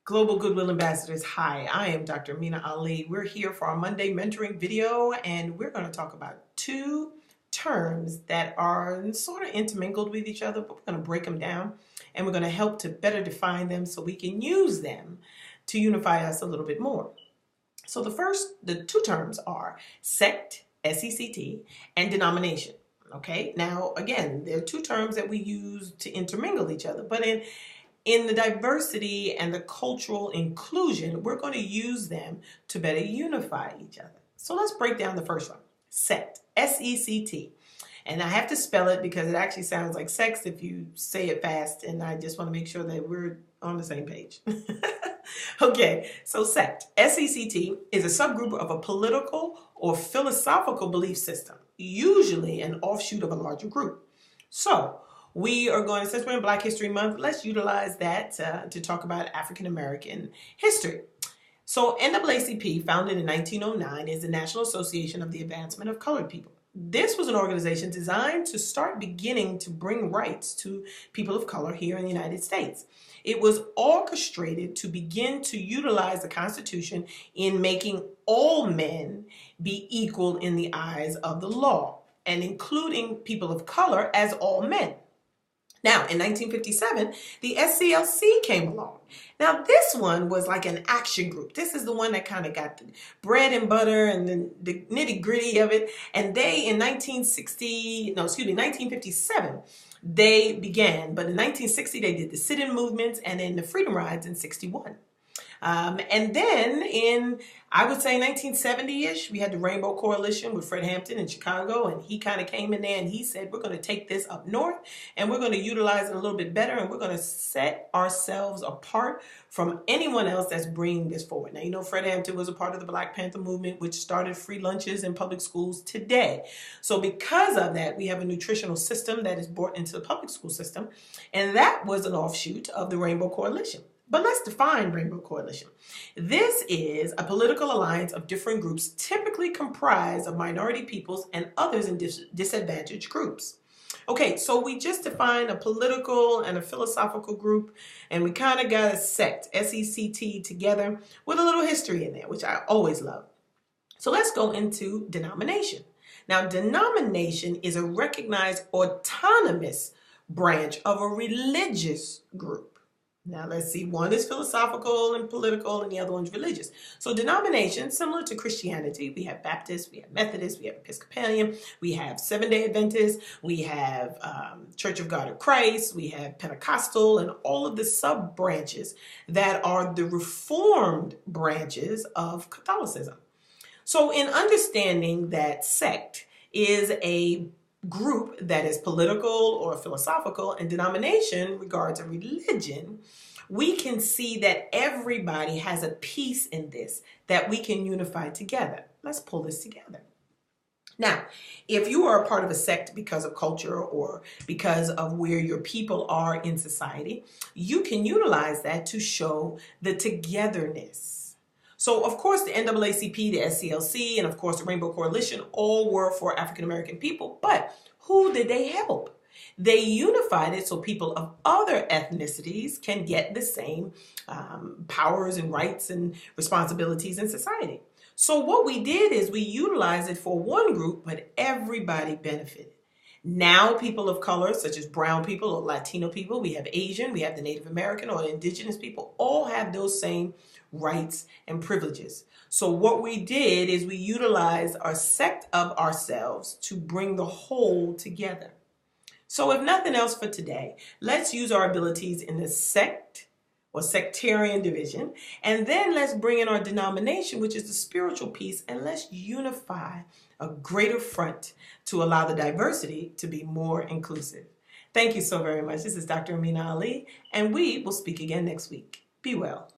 Global Goodwill Ambassadors, hi, I am Dr. Amina Ali. We're here for our Monday mentoring video, and we're going to talk about two terms that are sort of intermingled with each other, but we're going to break them down, and we're going to help to better define them so we can use them to unify us a little bit more. So the two terms are sect, S-E-C-T, and denomination. Okay, now again, they're two terms that we use to intermingle each other, but in the diversity and the cultural inclusion, we're going to use them to better unify each other. So let's break down the first one, sect, S-E-C-T. And I have to spell it because it actually sounds like sex if you say it fast, and I just want to make sure that we're on the same page. Okay, so sect, S-E-C-T, is a subgroup of a political or philosophical belief system, usually an offshoot of a larger group. So we are going, since we're in Black History Month, let's utilize that to talk about African American history. So NAACP, founded in 1909, is the National Association of the Advancement of Colored People. This was an organization designed to start beginning to bring rights to people of color here in the United States. It was orchestrated to begin to utilize the Constitution in making all men be equal in the eyes of the law, and including people of color as all men. Now, in 1957, the SCLC came along. Now, this one was like an action group. This is the one that kind of got the bread and butter and the nitty gritty of it. And they, in 1957, they began. But in 1960, they did the sit-in movements and then the freedom rides in 61. And then in, I would say 1970-ish, we had the Rainbow Coalition with Fred Hampton in Chicago, and he kind of came in there and he said, we're going to take this up north and we're going to utilize it a little bit better, and we're going to set ourselves apart from anyone else that's bringing this forward. Now, you know, Fred Hampton was a part of the Black Panther movement, which started free lunches in public schools today. So because of that, we have a nutritional system that is brought into the public school system, and that was an offshoot of the Rainbow Coalition. But let's define Rainbow Coalition. This is a political alliance of different groups, typically comprised of minority peoples and others in disadvantaged groups. Okay, so we just defined a political and a philosophical group, and we kind of got a sect, S-E-C-T, together with a little history in there, which I always love. So let's go into denomination. Now, denomination is a recognized autonomous branch of a religious group. Now let's see, one is philosophical and political and the other one's religious. So denomination, similar to Christianity, we have Baptist, we have Methodist, we have Episcopalian, we have Seventh-day Adventist, we have Church of God of Christ, we have Pentecostal, and all of the sub-branches that are the reformed branches of Catholicism. So in understanding that sect is a group that is political or philosophical, and denomination regards a religion, we can see that everybody has a piece in this that we can unify together. Let's pull this together. Now, if you are a part of a sect because of culture or because of where your people are in society, you can utilize that to show the togetherness. So, of course, the NAACP, the SCLC, and of course the Rainbow Coalition all were for African American people, but who did they help? They unified it so people of other ethnicities can get the same powers and rights and responsibilities in society. So what we did is we utilized it for one group, but everybody benefited. Now people of color, such as brown people or Latino people, we have Asian, we have the Native American or indigenous people, all have those same rights and privileges. So what we did is we utilized our sect of ourselves to bring the whole together. So if nothing else for today, let's use our abilities in the sect or sectarian division, and then let's bring in our denomination, which is the spiritual piece, and let's unify a greater front to allow the diversity to be more inclusive. Thank you so very much. This is Dr. Amina Ali, and we will speak again next week. Be well.